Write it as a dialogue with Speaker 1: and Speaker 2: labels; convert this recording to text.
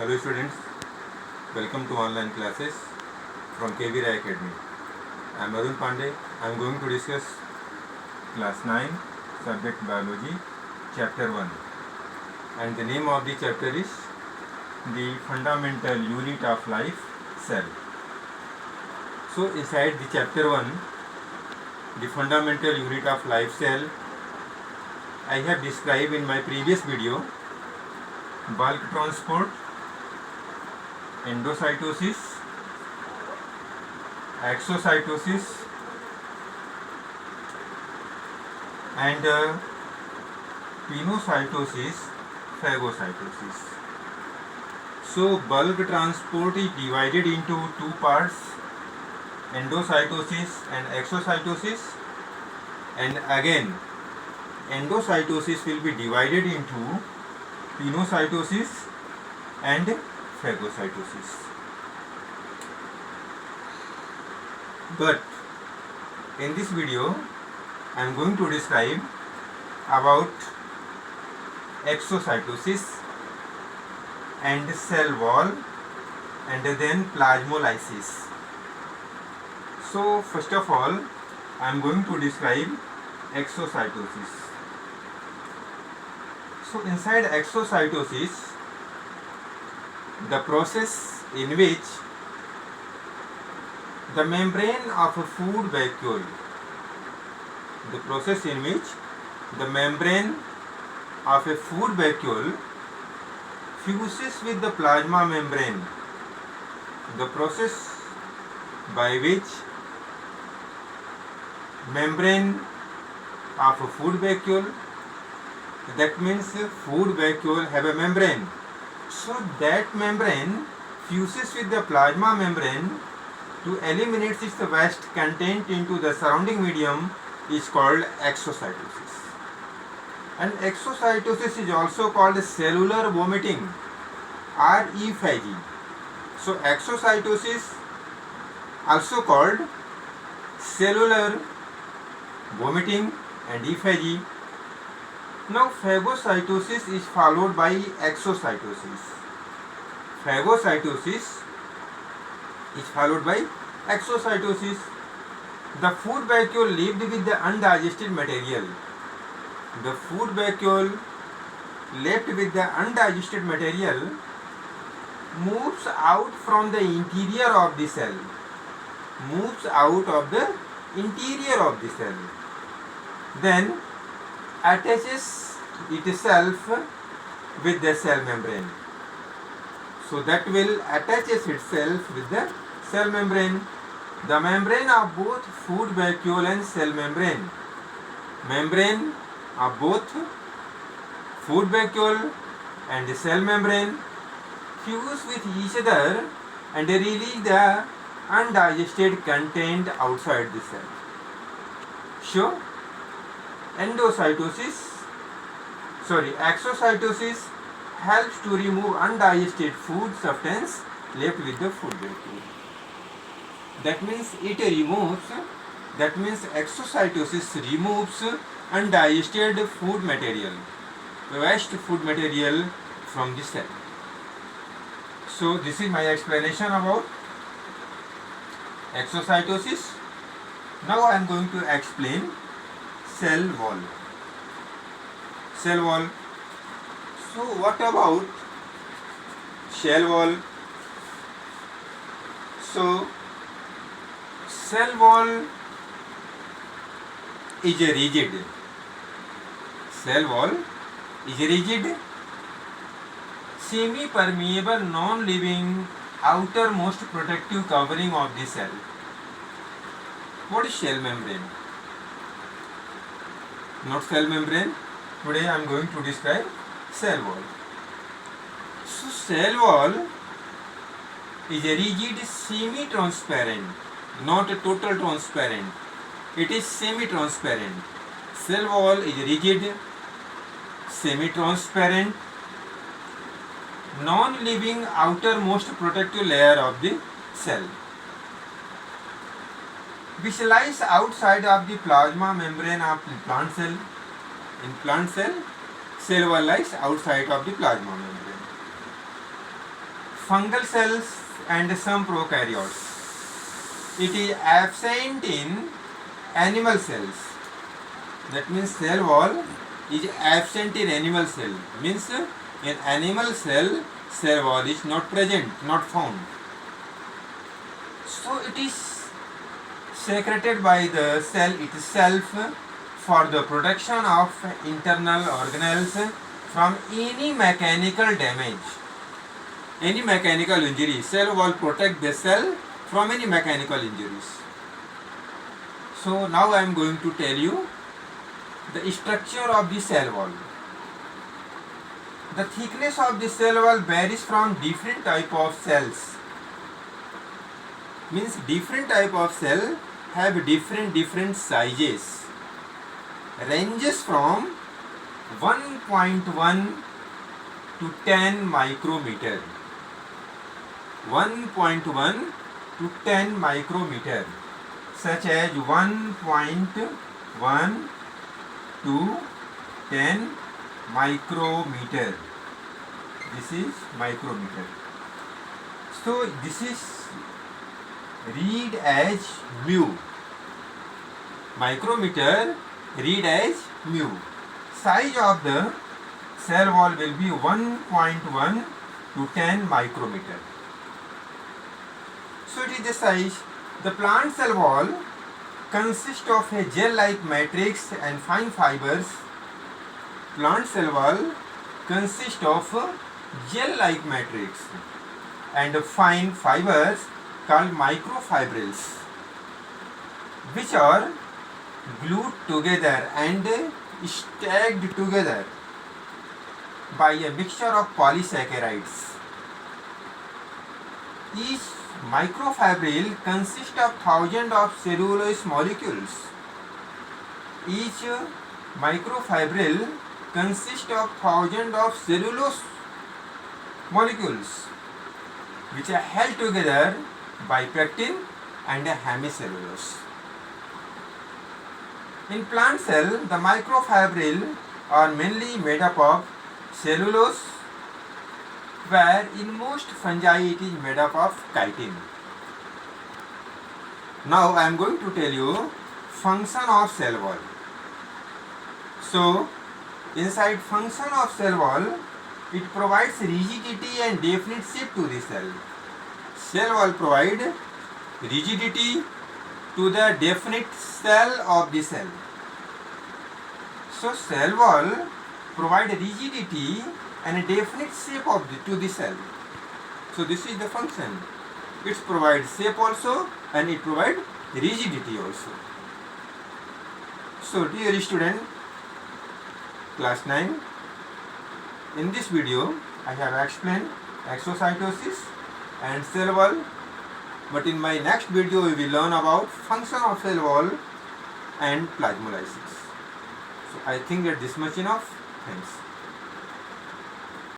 Speaker 1: Hello students, welcome to online classes from KB Rai Academy. I am Arun Pandey. I am going to discuss class 9 subject biology chapter 1, and the name of the chapter is the fundamental unit of life, cell. So inside the chapter 1, the fundamental unit of life, cell, I have described in my previous video bulk transport, endocytosis, exocytosis, and pinocytosis, phagocytosis. So bulk transport is divided into two parts, endocytosis and exocytosis, and again endocytosis will be divided into pinocytosis and phagocytosis. But in this video I am going to describe about exocytosis and cell wall and then plasmolysis. So first of all I am going to describe exocytosis. So inside exocytosis, the process in which the membrane of a food vacuole, fuses with the plasma membrane, the process by which membrane of a food vacuole, that means food vacuole have a membrane, so that membrane fuses with the plasma membrane to eliminate its waste content into the surrounding medium is called exocytosis. And exocytosis is also called cellular vomiting or ephagy. So exocytosis also called cellular vomiting and ephagy. Now phagocytosis is followed by exocytosis. Phagocytosis is followed by exocytosis. The food vacuole lived with the undigested material. The food vacuole left with the undigested material moves out from the interior of the cell. Then attaches itself with the cell membrane. So that will attaches itself with the cell membrane. The membrane of both food vacuole and cell membrane of both food vacuole and the cell membrane fuse with each other and release the undigested content outside the cell. So exocytosis helps to remove undigested food substance left with the food vacuole. That means exocytosis removes undigested food material, waste food material from the cell. So this is my explanation about exocytosis. Now I am going to explain cell wall. So what about cell wall? So cell wall is a rigid. Semi-permeable, non-living, outermost protective covering of the cell. What is cell membrane? Not cell membrane. Today I am going to describe cell wall. So cell wall is a rigid, semi-transparent, not a total transparent. It is semi-transparent. Cell wall is rigid, semi-transparent, non-living outermost protective layer of the cell, which lies outside of the plasma membrane of plant cell. In plant cell, cell wall lies outside of the plasma membrane. fungal cells and some prokaryotes. It is absent in animal cells. That means cell wall is absent in animal cell. Means in animal cell wall is not present, not found. So it is secreted by the cell itself for the protection of internal organelles from any mechanical damage, any mechanical injury. Cell wall protect the cell from any mechanical injuries. So now I am going to tell you the structure of the cell wall. The thickness of the cell wall varies from different type of cells. Means different type of cell have different sizes. Ranges from 1.1 to 10 micrometer. 1.1 to 10 micrometer, such as 1.1 to 10 micrometer. This is micrometer. So this is read as mu. Micrometer read as mu. Size of the cell wall will be 1.1 to 10 micrometer. So it is the size. The plant cell wall consists of a gel-like matrix and fine fibers. Plant cell wall consists of gel-like matrix and fine fibers called microfibrils, which are glued together and stacked together by a mixture of polysaccharides. Each microfibril consists of thousands of cellulose molecules. Each microfibril consists of thousands of cellulose molecules which are held together by pectin and hemicellulose. In plant cell, the microfibril are mainly made up of cellulose, where in most fungi it is made up of chitin. Now I am going to tell you function of cell wall. So inside function of cell wall, it provides rigidity and definite shape to the cell. Cell wall provide rigidity to the definite cell of the cell. So cell wall provide rigidity and a definite shape of to the cell. So this is the function. It provides shape also and it provides rigidity also. So dear student, class 9, in this video I have explained exocytosis and cell wall, but in my next video we will learn about function of cell wall and plasmolysis. So I think that this much enough. Thanks.